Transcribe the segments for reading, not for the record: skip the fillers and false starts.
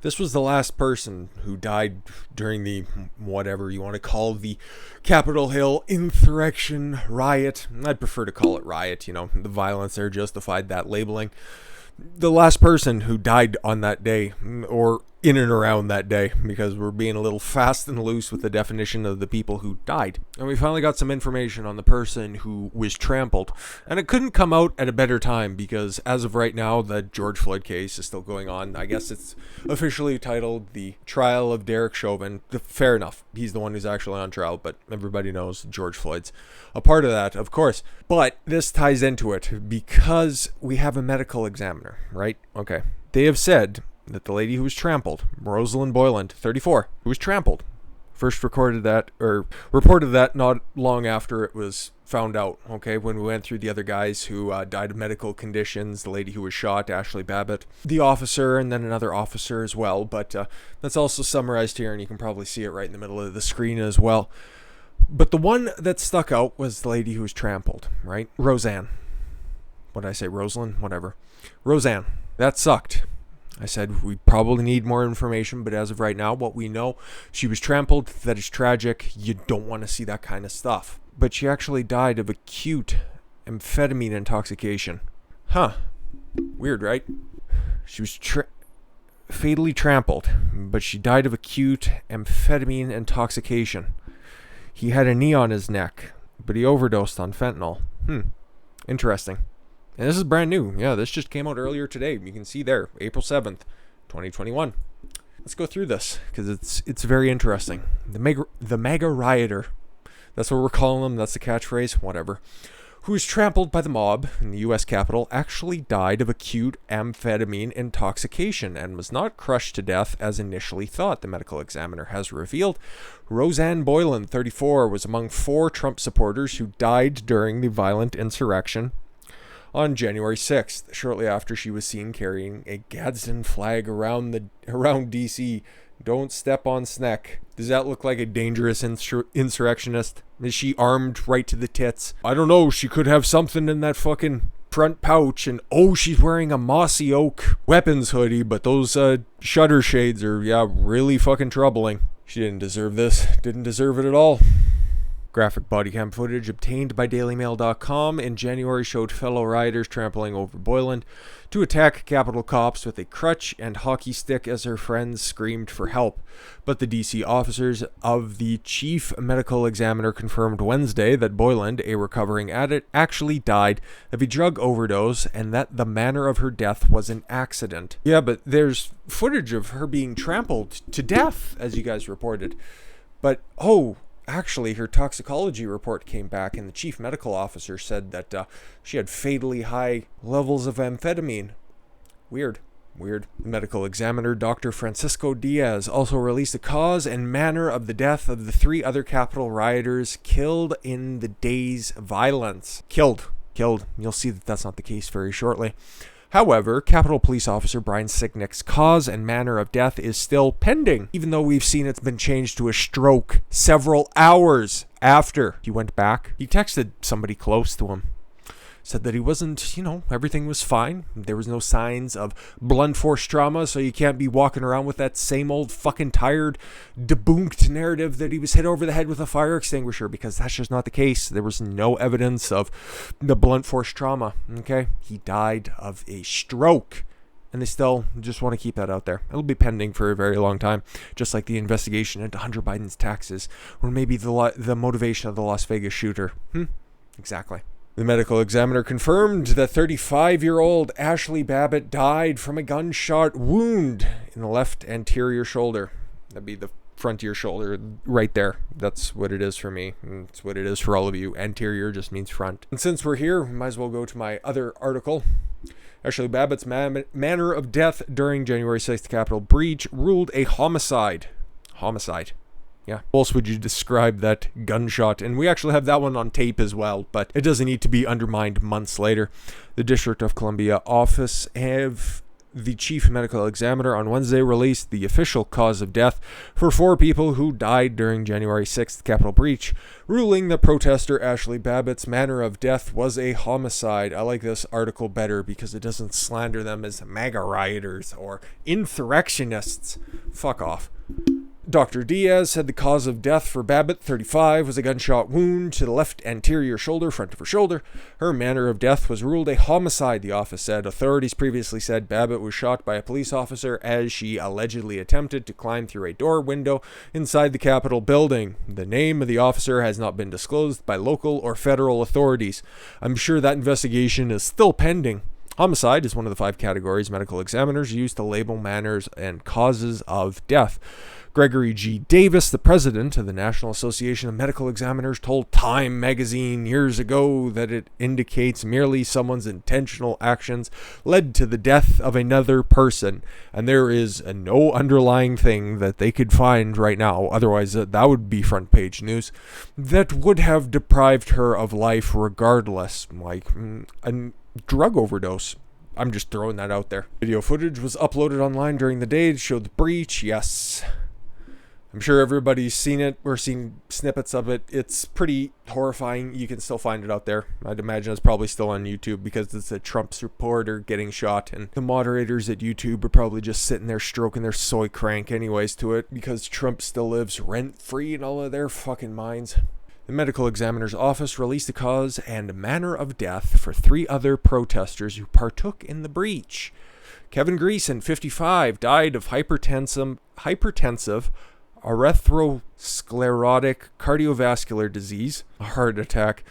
This was the last person who died during the, whatever you want to call, the Capitol Hill insurrection riot. I'd prefer to call it riot, the violence there justified that labeling. The last person who died on that day, or in and around that day, because we're being a little fast and loose with the definition of the people who died. And we finally got some information on the person who was trampled. And it couldn't come out at a better time, because as of right now, the George Floyd case is still going on. I guess it's officially titled The Trial of Derek Chauvin. Fair enough. He's the one who's actually on trial, but everybody knows George Floyd's a part of that, of course. But this ties into it because we have a medical examiner, right? Okay. They have said that the lady who was trampled, Rosanne Boyland, 34, who was trampled, first reported that not long after it was found out, okay, when we went through the other guys who died of medical conditions, the lady who was shot, Ashli Babbitt, the officer, and then another officer as well, but that's also summarized here, and you can probably see it right in the middle of the screen as well. But the one that stuck out was the lady who was trampled, right? Rosanne. What did I say? Rosalind? Whatever. Rosanne. That sucked. I said we probably need more information, but as of right now, what we know, she was trampled. That is tragic. You don't want to see that kind of stuff. But she actually died of acute amphetamine intoxication. Huh. Weird, right? She was fatally trampled, but she died of acute amphetamine intoxication. He had a knee on his neck, but he overdosed on fentanyl. Interesting. And this is brand new. Yeah, this just came out earlier today. You can see there, April 7th, 2021. Let's go through this, because it's very interesting. The mega rioter, that's what we're calling him, that's the catchphrase, whatever, who was trampled by the mob in the U.S. Capitol, actually died of acute amphetamine intoxication and was not crushed to death as initially thought, the medical examiner has revealed. Rosanne Boyland, 34, was among 4 Trump supporters who died during the violent insurrection on January 6th, shortly after she was seen carrying a Gadsden flag around D.C. Don't step on Sneck. Does that look like a dangerous insurrectionist? Is she armed right to the tits? I don't know. She could have something in that fucking front pouch, and she's wearing a mossy oak weapons hoodie, but those shutter shades are, really fucking troubling. She didn't deserve this. Didn't deserve it at all. Graphic body cam footage obtained by DailyMail.com in January showed fellow rioters trampling over Boyland to attack Capitol cops with a crutch and hockey stick as her friends screamed for help. But the DC officers of the chief medical examiner confirmed Wednesday that Boyland, a recovering addict, actually died of a drug overdose and that the manner of her death was an accident. Yeah, but there's footage of her being trampled to death, as you guys reported. But, actually, her toxicology report came back, and the chief medical officer said that she had fatally high levels of amphetamine. Weird. The medical examiner, Dr. Francisco Diaz, also released the cause and manner of the death of the 3 other Capitol rioters killed in the day's violence. Killed. You'll see that that's not the case very shortly. However, Capitol Police Officer Brian Sicknick's cause and manner of death is still pending, even though we've seen it's been changed to a stroke several hours after he went back. He texted somebody close to him, said that he wasn't, everything was fine. There was no signs of blunt force trauma, so you can't be walking around with that same old fucking tired, debunked narrative that he was hit over the head with a fire extinguisher, because that's just not the case. There was no evidence of the blunt force trauma, okay? He died of a stroke, and they still just want to keep that out there. It'll be pending for a very long time, just like the investigation into Hunter Biden's taxes, or maybe the motivation of the Las Vegas shooter. Exactly. The medical examiner confirmed that 35-year-old Ashli Babbitt died from a gunshot wound in the left anterior shoulder. That'd be the frontier shoulder right there. That's what it is for me. It's what it is for all of you. Anterior just means front. And since we're here, we might as well go to my other article. Ashli Babbitt's manner of death during January 6th Capitol breach ruled a homicide. Yeah. How else would you describe that gunshot? And we actually have that one on tape as well, but it doesn't need to be undermined months later. The District of Columbia office have the chief medical examiner on Wednesday released the official cause of death for 4 people who died during January 6th Capitol breach, ruling that protester Ashli Babbitt's manner of death was a homicide. I like this article better because it doesn't slander them as MAGA rioters or insurrectionists. Fuck off. Dr. Diaz said the cause of death for Babbitt, 35, was a gunshot wound to the left anterior shoulder, front of her shoulder. Her manner of death was ruled a homicide, the office said. Authorities previously said Babbitt was shot by a police officer as she allegedly attempted to climb through a door window inside the Capitol building. The name of the officer has not been disclosed by local or federal authorities. I'm sure that investigation is still pending. Homicide is one of the 5 categories medical examiners use to label manners and causes of death. Gregory G. Davis, the president of the National Association of Medical Examiners, told Time magazine years ago that it indicates merely someone's intentional actions led to the death of another person, and there is no underlying thing that they could find right now, otherwise that would be front page news, that would have deprived her of life regardless, like a drug overdose. I'm just throwing that out there. Video footage was uploaded online during the day to show the breach. Yes, I'm sure everybody's seen it or seen snippets of it. It's pretty horrifying. You can still find it out there. I'd imagine it's probably still on YouTube because it's a Trump supporter getting shot, and the moderators at YouTube are probably just sitting there stroking their soy crank anyways to it because Trump still lives rent-free in all of their fucking minds. The medical examiner's office released the cause and manner of death for 3 other protesters who partook in the breach. Kevin Greason, 55, died of hypertensive atherosclerotic cardiovascular disease, a heart attack,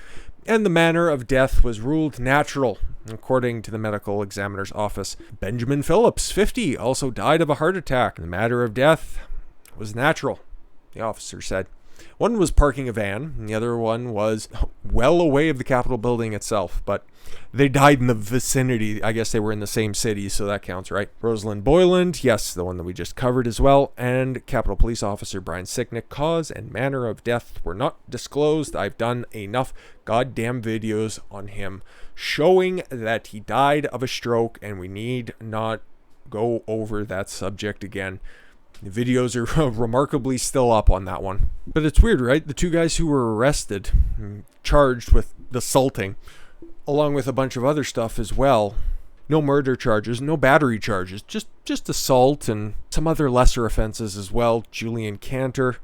and the manner of death was ruled natural, according to the medical examiner's office. Benjamin Phillips, 50, also died of a heart attack. The manner of death was natural, the officer said. One was parking a van, and the other one was well away of the Capitol building itself, but they died in the vicinity. I guess they were in the same city, so that counts, right? Rosanne Boyland, yes, the one that we just covered as well, and Capitol Police Officer Brian Sicknick, cause and manner of death were not disclosed. I've done enough goddamn videos on him showing that he died of a stroke, and we need not go over that subject again. The videos are remarkably still up on that one. But it's weird, right? The 2 guys who were arrested, charged with assaulting, along with a bunch of other stuff as well. No murder charges, no battery charges, just assault and some other lesser offenses as well. Julian Cantor,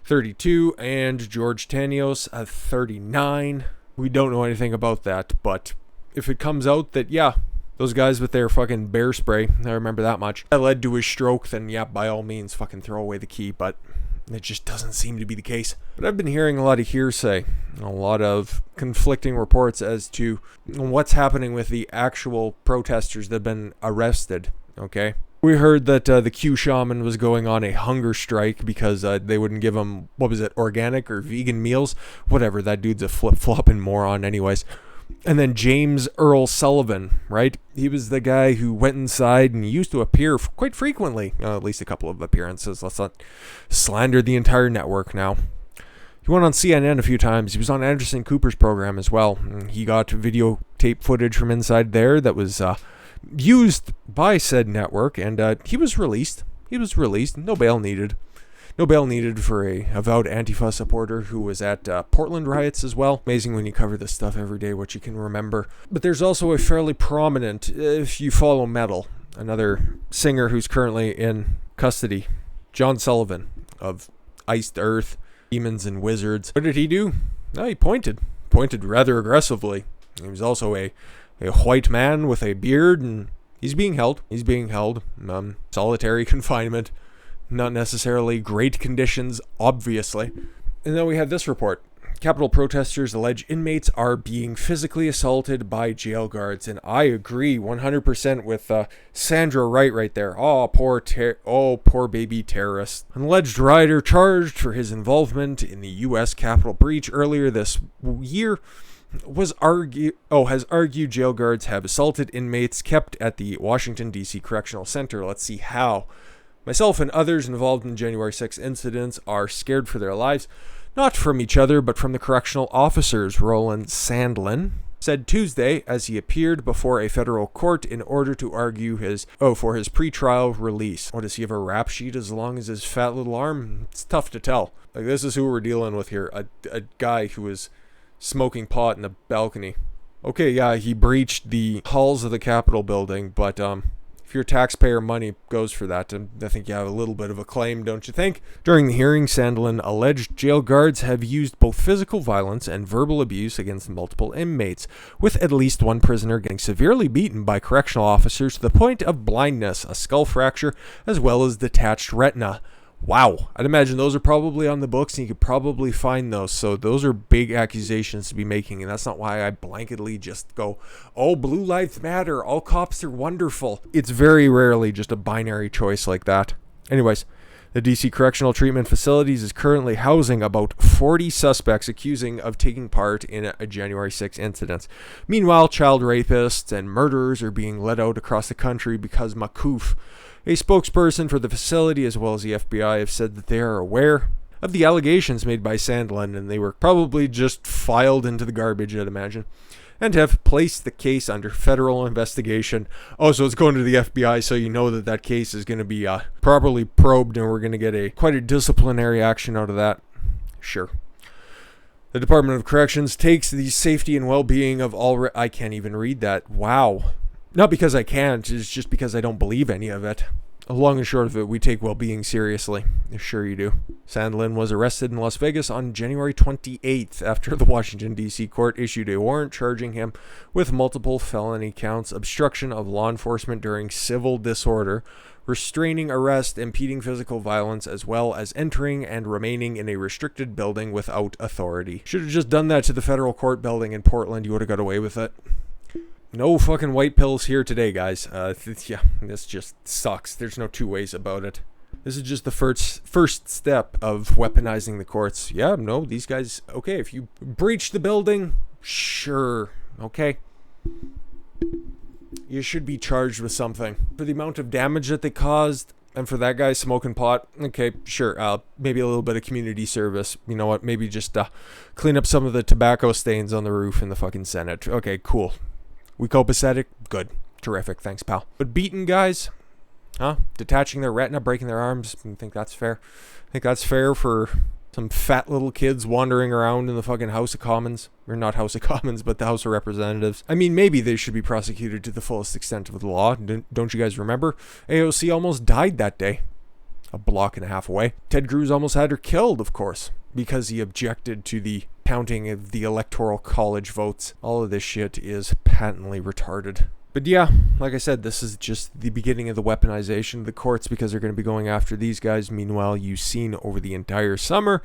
32, and George Tanios, 39. We don't know anything about that, but if it comes out that, yeah, those guys with their fucking bear spray, I remember that much, that led to his stroke, then yeah, by all means, fucking throw away the key, but it just doesn't seem to be the case. But I've been hearing a lot of hearsay, a lot of conflicting reports as to what's happening with the actual protesters that have been arrested, okay? We heard that the Q shaman was going on a hunger strike because they wouldn't give him, organic or vegan meals? Whatever, that dude's a flip-flopping moron anyways. And then James Earl Sullivan, right? He was the guy who went inside and used to appear quite frequently, at least a couple of appearances. Let's not slander the entire network now. He went on CNN a few times. He was on Anderson Cooper's program as well. He got videotape footage from inside there that was used by said network, and he was released. No bail needed. No bail needed for a avowed Antifa supporter who was at Portland riots as well. Amazing when you cover this stuff every day, what you can remember. But there's also a fairly prominent, if you follow metal, another singer who's currently in custody, John Sullivan of Iced Earth, Demons and Wizards. What did he do? No, he pointed rather aggressively. He was also a white man with a beard, and he's being held. Solitary confinement. Not necessarily great conditions, obviously. And then we have this report. Capitol protesters allege inmates are being physically assaulted by jail guards. And I agree 100% with Sandra Wright right there. Oh, poor baby terrorist. An alleged rioter charged for his involvement in the U.S. Capitol breach earlier this year has argued jail guards have assaulted inmates kept at the Washington, D.C. Correctional Center. Let's see how. Myself and others involved in January 6 incidents are scared for their lives, not from each other, but from the correctional officers, Roland Sandlin, said Tuesday as he appeared before a federal court in order to argue for his pretrial release. Does he have a rap sheet as long as his fat little arm? It's tough to tell. Like, this is who we're dealing with here. A guy who was smoking pot in the balcony. Okay, yeah, he breached the halls of the Capitol building, but if your taxpayer money goes for that, I think you have a little bit of a claim, don't you think? During the hearing, Sandlin alleged jail guards have used both physical violence and verbal abuse against multiple inmates, with at least one prisoner getting severely beaten by correctional officers to the point of blindness, a skull fracture, as well as detached retina. Wow, I'd imagine those are probably on the books and you could probably find those. So those are big accusations to be making, and that's not why I blanketly just go, oh, blue lives matter, all cops are wonderful. It's very rarely just a binary choice like that. Anyways, the DC Correctional Treatment Facilities is currently housing about 40 suspects accusing of taking part in a January 6 incident. Meanwhile, child rapists and murderers are being let out across the country because Makoof. A spokesperson for the facility as well as the FBI have said that they are aware of the allegations made by Sandlin, and they were probably just filed into the garbage, I'd imagine, and have placed the case under federal investigation. Oh, so it's going to the FBI, so you know that that case is going to be properly probed, and we're going to get quite a disciplinary action out of that. Sure. The Department of Corrections takes the safety and well-being of all... I can't even read that. Wow. Not because I can't, it's just because I don't believe any of it. Long and short of it, we take well-being seriously. Sure you do. Sandlin was arrested in Las Vegas on January 28th after the Washington, D.C. court issued a warrant charging him with multiple felony counts, obstruction of law enforcement during civil disorder, restraining arrest, impeding physical violence, as well as entering and remaining in a restricted building without authority. Should have just done that to the federal court building in Portland. You would have got away with it. No fucking white pills here today, guys. Yeah, this just sucks. There's no two ways about it. This is just the first step of weaponizing the courts. Yeah, no, these guys, okay, if you breach the building, sure, okay. You should be charged with something. For the amount of damage that they caused, and for that guy smoking pot, okay, sure, maybe a little bit of community service. You know what, maybe just clean up some of the tobacco stains on the roof in the fucking Senate. Okay, cool. We copacetic? Good. Terrific. Thanks, pal. But beaten guys? Huh? Detaching their retina, breaking their arms? You think that's fair? Think that's fair for some fat little kids wandering around in the fucking House of Commons? Or not House of Commons, but the House of Representatives. I mean, maybe they should be prosecuted to the fullest extent of the law. Don't you guys remember? AOC almost died that day. A block and a half away. Ted Cruz almost had her killed, of course, because he objected to the counting of the electoral college votes. All of this shit is patently retarded. But yeah, like I said, this is just the beginning of the weaponization of the courts, because they're going to be going after these guys. Meanwhile, you've seen over the entire summer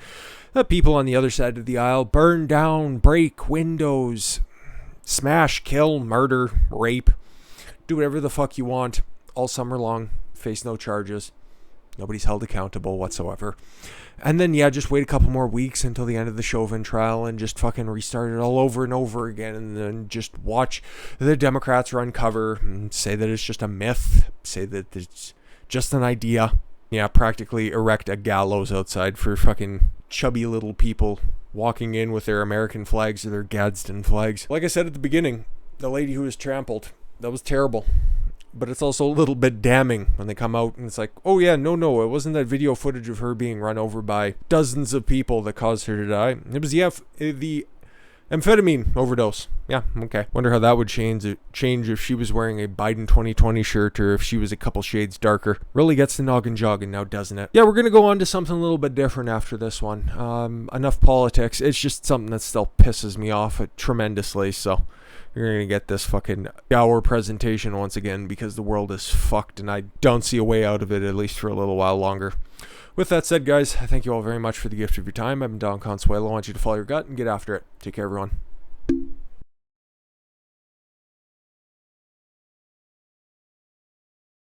that people on the other side of the aisle burn down, break windows, smash, kill, murder, rape, do whatever the fuck you want all summer long, face no charges. Nobody's held accountable whatsoever. And then, yeah, just wait a couple more weeks until the end of the Chauvin trial and just fucking restart it all over and over again, and then just watch the Democrats run cover and say that it's just a myth, say that it's just an idea. Yeah, practically erect a gallows outside for fucking chubby little people walking in with their American flags or their Gadsden flags. Like I said at the beginning, the lady who was trampled, that was terrible. But it's also a little bit damning when they come out and it's like, oh yeah, no, it wasn't that video footage of her being run over by dozens of people that caused her to die. It was the amphetamine overdose. Yeah, okay. Wonder how that would change if she was wearing a Biden 2020 shirt, or if she was a couple shades darker. Really gets the noggin jogging now, doesn't it? Yeah, we're going to go on to something a little bit different after this one. Enough politics. It's just something that still pisses me off tremendously, so... You're going to get this fucking hour presentation once again, because the world is fucked and I don't see a way out of it, at least for a little while longer. With that said, guys, I thank you all very much for the gift of your time. I've been Don Consuelo. I want you to follow your gut and get after it. Take care, everyone.